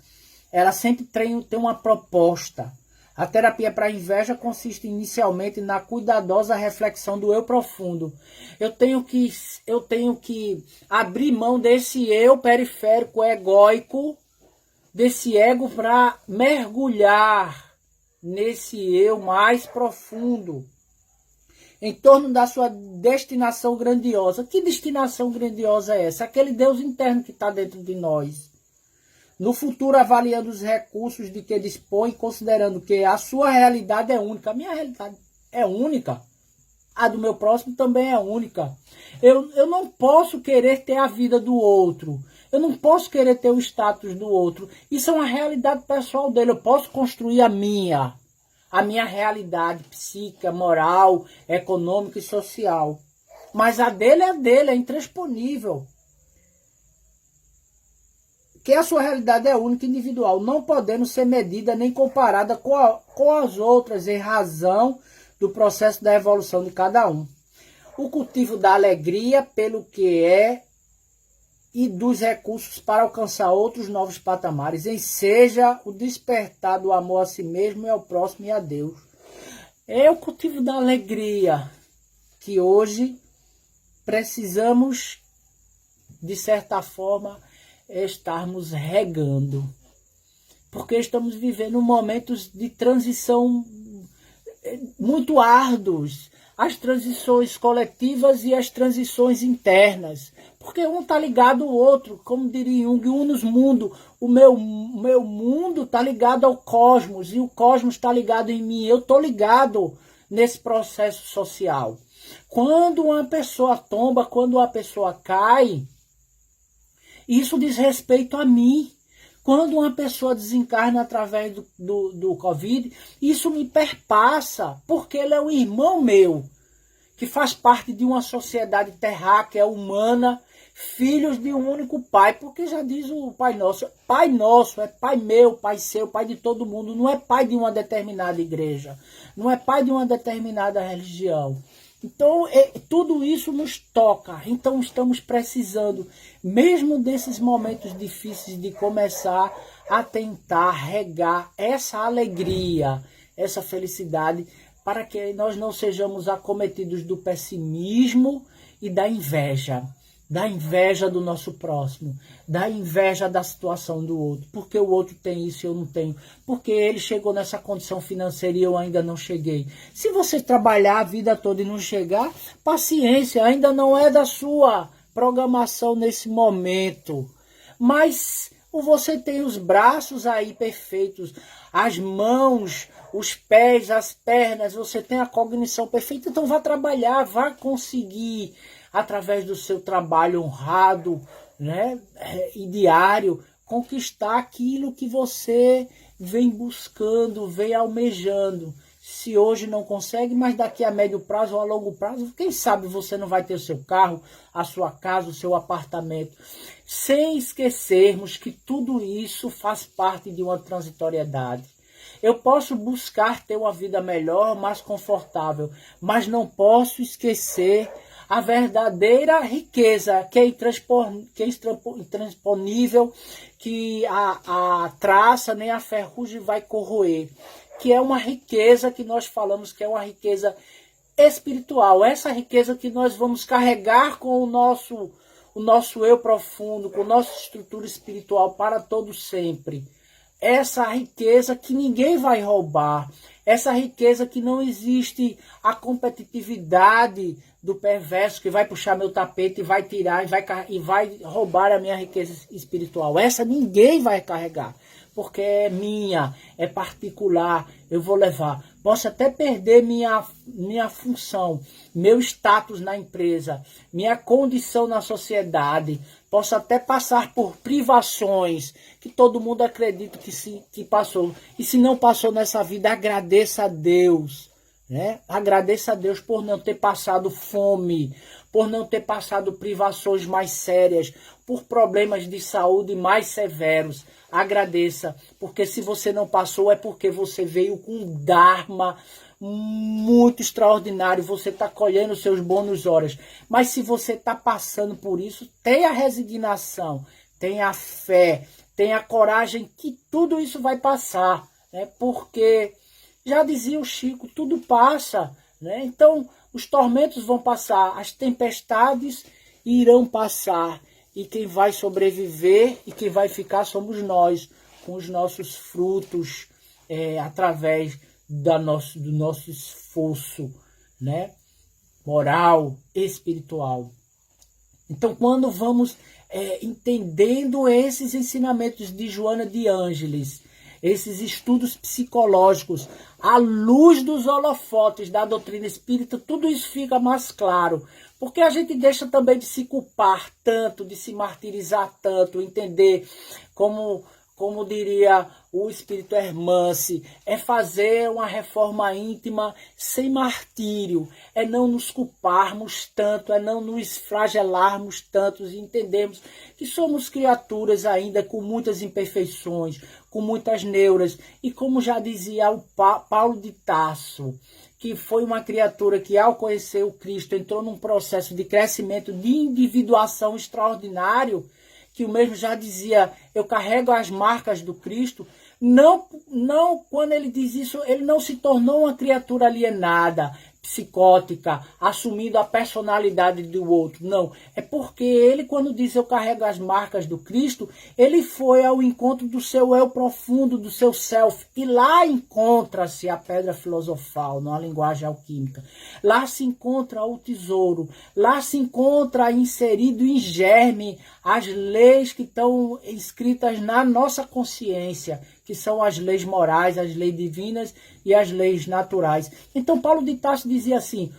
Ela sempre tem uma proposta. A terapia para a inveja consiste inicialmente na cuidadosa reflexão do eu profundo. Eu tenho que abrir mão desse eu periférico, egóico, desse ego, para mergulhar nesse eu mais profundo, em torno da sua destinação grandiosa. Que destinação grandiosa é essa? Aquele Deus interno que está dentro de nós. No futuro, avaliando os recursos de que dispõe, considerando que a sua realidade é única. A minha realidade é única. A do meu próximo também é única. Eu não posso querer ter a vida do outro. Eu não posso querer ter o status do outro. Isso é uma realidade pessoal dele. Eu posso construir a minha realidade psíquica, moral, econômica e social. Mas a dele, é intransponível. Que a sua realidade é única e individual, não podendo ser medida nem comparada com as outras, em razão do processo da evolução de cada um. O cultivo da alegria pelo que é e dos recursos para alcançar outros novos patamares. Seja o despertar do amor a si mesmo e ao próximo e a Deus. É o cultivo da alegria que hoje precisamos, de certa forma, estarmos regando. Porque estamos vivendo momentos de transição muito árduos. As transições coletivas e as transições internas. Porque um está ligado ao outro, como diria Jung, unus mundo. O meu mundo está ligado ao cosmos, e o cosmos está ligado em mim. Eu estou ligado nesse processo social. Quando uma pessoa tomba, quando uma pessoa cai, isso diz respeito a mim. Quando uma pessoa desencarna através do Covid, isso me perpassa, porque ele é um irmão meu, que faz parte de uma sociedade terráquea, humana, filhos de um único pai, porque já diz o Pai Nosso é pai meu, pai seu, pai de todo mundo, não é pai de uma determinada igreja, não é pai de uma determinada religião. Então, tudo isso nos toca. Então, estamos precisando, mesmo desses momentos difíceis, de começar a tentar regar essa alegria, essa felicidade, para que nós não sejamos acometidos do pessimismo e da inveja do nosso próximo, da inveja da situação do outro, porque o outro tem isso e eu não tenho, porque ele chegou nessa condição financeira e eu ainda não cheguei. Se você trabalhar a vida toda e não chegar, paciência, ainda não é da sua programação nesse momento, mas você tem os braços aí perfeitos, as mãos, os pés, as pernas, você tem a cognição perfeita, então vá trabalhar, vá conseguir, através do seu trabalho honrado, né, e diário, conquistar aquilo que você vem buscando, vem almejando. Se hoje não consegue, mas daqui a médio prazo ou a longo prazo, quem sabe você não vai ter o seu carro, a sua casa, o seu apartamento. Sem esquecermos que tudo isso faz parte de uma transitoriedade. Eu posso buscar ter uma vida melhor, mais confortável, mas não posso esquecer a verdadeira riqueza, que é intransponível, que a traça nem a ferrugem vai corroer, que é uma riqueza que nós falamos que é uma riqueza espiritual, essa riqueza que nós vamos carregar com o nosso eu profundo, com a nossa estrutura espiritual para todo sempre. Essa riqueza que ninguém vai roubar, essa riqueza que não existe a competitividade do perverso que vai puxar meu tapete e vai tirar e vai roubar a minha riqueza espiritual. Essa ninguém vai carregar, porque é minha, é particular, eu vou levar. Posso até perder minha função, meu status na empresa, minha condição na sociedade, posso até passar por privações que todo mundo acredita que passou. E se não passou nessa vida, agradeça a Deus. Né? Agradeça a Deus por não ter passado fome, por não ter passado privações mais sérias, por problemas de saúde mais severos. Agradeça, porque se você não passou é porque você veio com um Dharma muito extraordinário, você está colhendo seus bônus horas. Mas se você está passando por isso, tenha resignação, tenha fé, tenha coragem que tudo isso vai passar, né? Porque já dizia o Chico, tudo passa, né? Então, os tormentos vão passar, as tempestades irão passar. E quem vai sobreviver e quem vai ficar somos nós, com os nossos frutos, através do nosso esforço, né? Moral, espiritual. Então, quando vamos entendendo esses ensinamentos de Joana de Ângeles, esses estudos psicológicos, à luz dos holofotes da doutrina espírita, tudo isso fica mais claro. Porque a gente deixa também de se culpar tanto, de se martirizar tanto, entender como diria o espírito Hermance, é fazer uma reforma íntima sem martírio, é não nos culparmos tanto, é não nos flagelarmos tanto e entendermos que somos criaturas ainda com muitas imperfeições, com muitas neuras, e como já dizia o Paulo de Tarso, que foi uma criatura que ao conhecer o Cristo entrou num processo de crescimento, de individuação extraordinário, que o mesmo já dizia, eu carrego as marcas do Cristo, não, quando ele diz isso, ele não se tornou uma criatura alienada, psicótica, assumindo a personalidade do outro. Não, é porque ele, quando diz eu carrego as marcas do Cristo, ele foi ao encontro do seu eu profundo, do seu self, e lá encontra-se a pedra filosofal, numa linguagem alquímica. Lá se encontra o tesouro, lá se encontra inserido em germe as leis que estão escritas na nossa consciência, que são as leis morais, as leis divinas e as leis naturais. Então Paulo de Tarso dizia assim,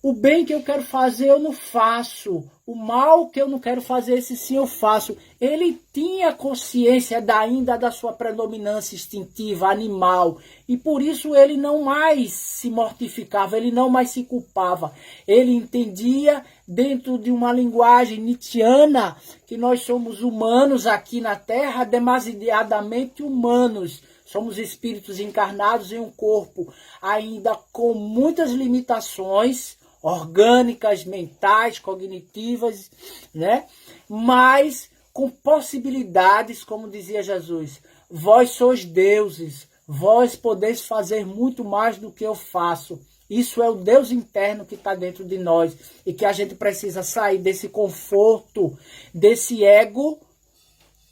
o bem que eu quero fazer eu não faço, o mal que eu não quero fazer esse sim eu faço. Ele tinha consciência ainda da sua predominância instintiva, animal, e por isso ele não mais se mortificava, ele não mais se culpava. Ele entendia, dentro de uma linguagem nietzschiana, que nós somos humanos aqui na Terra, demasiadamente humanos. Somos espíritos encarnados em um corpo ainda com muitas limitações orgânicas, mentais, cognitivas, né? Mas com possibilidades, como dizia Jesus, vós sois deuses, vós podeis fazer muito mais do que eu faço. Isso é o Deus interno que está dentro de nós e que a gente precisa sair desse conforto, desse ego,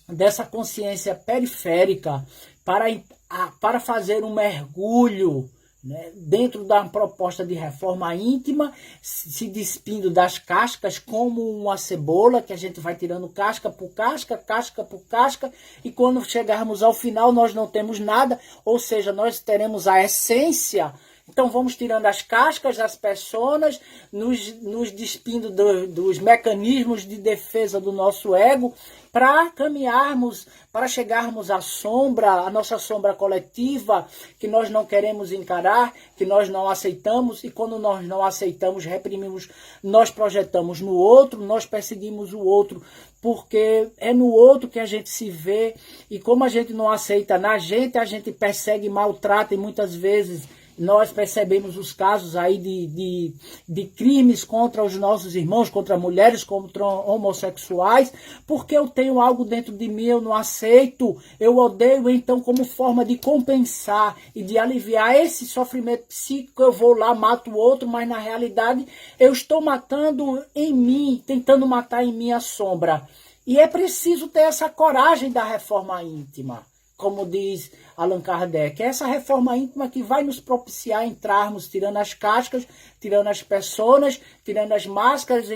dessa consciência periférica, para fazer um mergulho, né, dentro da proposta de reforma íntima, se despindo das cascas como uma cebola, que a gente vai tirando casca por casca, casca por casca, e quando chegarmos ao final nós não temos nada, ou seja, nós teremos a essência. Então vamos tirando as cascas das personas, nos despindo dos mecanismos de defesa do nosso ego, para caminharmos, para chegarmos à sombra, a nossa sombra coletiva, que nós não queremos encarar, que nós não aceitamos, e quando nós não aceitamos, reprimimos, nós projetamos no outro, nós perseguimos o outro, porque é no outro que a gente se vê, e como a gente não aceita na gente, a gente persegue, maltrata, e muitas vezes nós percebemos os casos aí de crimes contra os nossos irmãos, contra mulheres, contra homossexuais, porque eu tenho algo dentro de mim, eu não aceito, eu odeio, então como forma de compensar e de aliviar esse sofrimento psíquico, eu vou lá, mato o outro, mas na realidade eu estou matando em mim, tentando matar em mim a sombra. E é preciso ter essa coragem da reforma íntima, como diz Allan Kardec. É essa reforma íntima que vai nos propiciar entrarmos, tirando as cascas, tirando as personas, tirando as máscaras,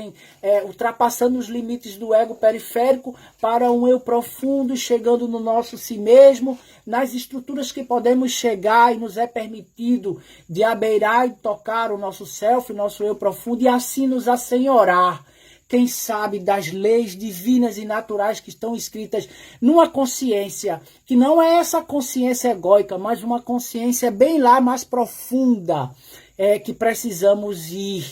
ultrapassando os limites do ego periférico para um eu profundo, chegando no nosso si mesmo, nas estruturas que podemos chegar e nos é permitido de abeirar e tocar o nosso self, o nosso eu profundo, e assim nos assenhorar, quem sabe, das leis divinas e naturais que estão escritas numa consciência, que não é essa consciência egóica, mas uma consciência bem lá mais profunda, que precisamos ir,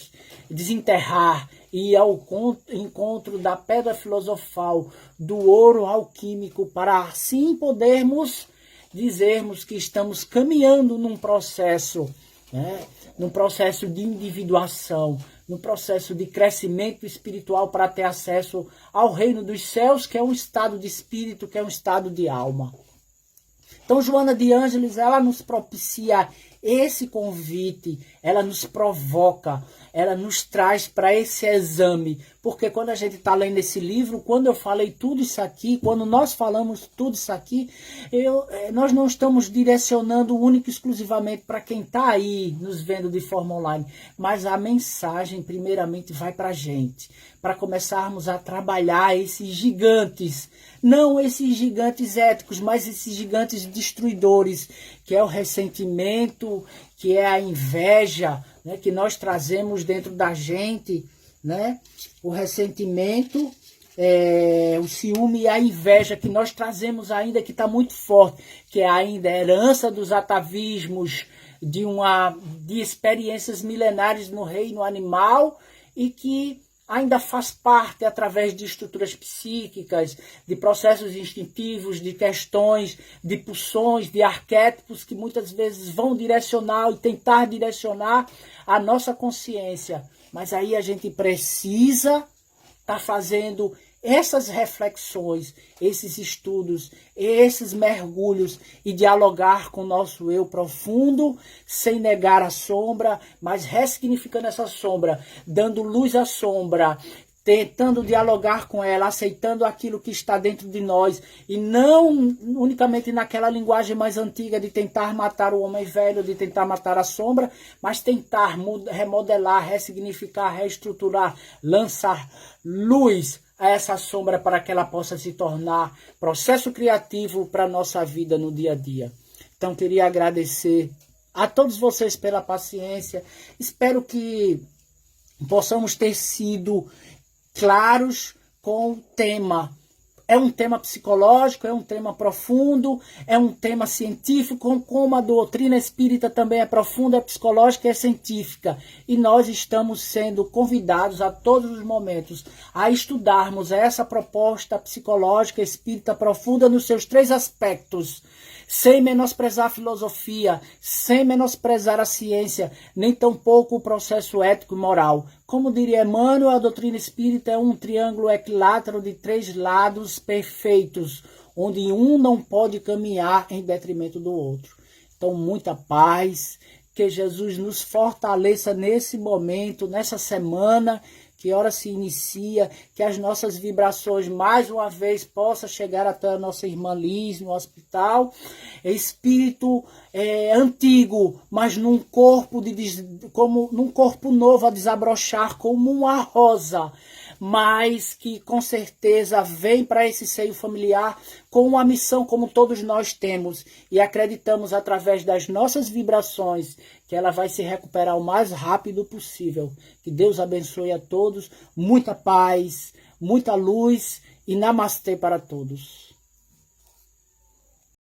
desenterrar, e ir ao encontro da pedra filosofal, do ouro alquímico, para assim podermos dizermos que estamos caminhando num processo, né, num processo de individuação, no processo de crescimento espiritual para ter acesso ao reino dos céus, que é um estado de espírito, que é um estado de alma. Então, Joana de Ângeles, ela nos propicia esse convite, ela nos provoca, ela nos traz para esse exame, porque quando a gente está lendo esse livro, quando eu falei tudo isso aqui, quando nós falamos tudo isso aqui, nós não estamos direcionando único e exclusivamente para quem está aí nos vendo de forma online, mas a mensagem primeiramente vai para a gente, para começarmos a trabalhar esses gigantes, não esses gigantes éticos, mas esses gigantes destruidores, que é o ressentimento, que é a inveja, né, que nós trazemos dentro da gente, né? O ressentimento, o ciúme e a inveja que nós trazemos ainda, que está muito forte, que é ainda a herança dos atavismos, de experiências milenares no reino animal, e que ainda faz parte através de estruturas psíquicas, de processos instintivos, de questões, de pulsões, de arquétipos que muitas vezes vão direcionar e tentar direcionar a nossa consciência. Mas aí a gente precisa estar fazendo essas reflexões, esses estudos, esses mergulhos e dialogar com o nosso eu profundo, sem negar a sombra, mas ressignificando essa sombra, dando luz à sombra, tentando dialogar com ela, aceitando aquilo que está dentro de nós e não unicamente naquela linguagem mais antiga de tentar matar o homem velho, de tentar matar a sombra, mas tentar remodelar, ressignificar, reestruturar, lançar luz a essa sombra para que ela possa se tornar processo criativo para a nossa vida no dia a dia. Então, queria agradecer a todos vocês pela paciência. Espero que possamos ter sido claros com o tema. É um tema psicológico, é um tema profundo, é um tema científico, como a doutrina espírita também é profunda, é psicológica e é científica. E nós estamos sendo convidados a todos os momentos a estudarmos essa proposta psicológica espírita profunda nos seus 3 aspectos, sem menosprezar a filosofia, sem menosprezar a ciência, nem tampouco o processo ético e moral. Como diria Emmanuel, a doutrina espírita é um triângulo equilátero de 3 lados perfeitos, onde um não pode caminhar em detrimento do outro. Então, muita paz, que Jesus nos fortaleça nesse momento, nessa semana, que hora se inicia, que as nossas vibrações mais uma vez possam chegar até a nossa irmã Liz no hospital. Espírito antigo, mas num corpo como num corpo novo a desabrochar como uma rosa, mas que com certeza vem para esse seio familiar com uma missão como todos nós temos e acreditamos através das nossas vibrações que ela vai se recuperar o mais rápido possível. Que Deus abençoe a todos, muita paz, muita luz e namastê para todos.